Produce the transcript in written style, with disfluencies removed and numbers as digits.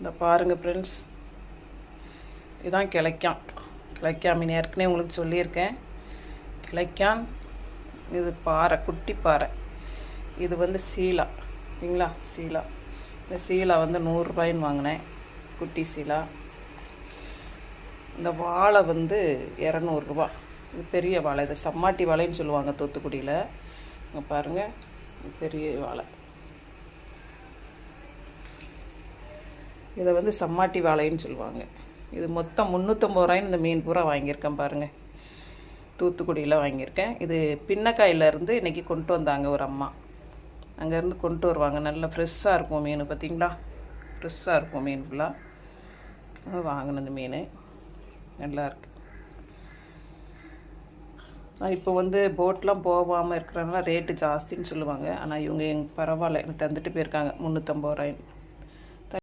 இந்த பாருங்கள் ஃப்ரெண்ட்ஸ், இதுதான் கிளைக்கான் மீன். ஏற்கனவே உங்களுக்கு சொல்லியிருக்கேன். கிளைக்கான் இது பாறை, குட்டி பாறை. இது வந்து சீலா, சரிங்களா? சீலா. இந்த சீலா வந்து 100 ரூபாயின்னு வாங்கினேன், குட்டி சீலா. இந்த வாழை வந்து 200 ரூபா. இது பெரிய வாழை. இது சம்மாட்டி வாழைன்னு சொல்லுவாங்க தூத்துக்குடியில். இங்கே பாருங்கள், பெரிய வாழை. இதை வந்து சம்மாட்டி வாழைன்னு சொல்லுவாங்க. இது மொத்தம் 350 ரூபாயின்னு இந்த மீன் பூரா வாங்கியிருக்கேன் பாருங்கள். தூத்துக்குடியில் வாங்கியிருக்கேன். இது பின்னக்காயிலேருந்து இன்றைக்கி கொண்டு வந்தாங்க ஒரு அம்மா. அங்கேருந்து கொண்டு வருவாங்க. நல்லா ஃப்ரெஷ்ஷாக இருக்கும் மீன். பார்த்திங்களா, ஃப்ரெஷ்ஷாக இருக்கும் மீன் ஃபுல்லாக. வாங்கின இந்த மீன் நல்லாயிருக்கு. இப்போ வந்து போட்லாம் போகாமல் இருக்கிறனால ரேட்டு ஜாஸ்தின்னு சொல்லுவாங்க. ஆனால் இவங்க பரவாயில்ல, எனக்கு தந்துட்டு போயிருக்காங்க 350 ரூபாயின்னு.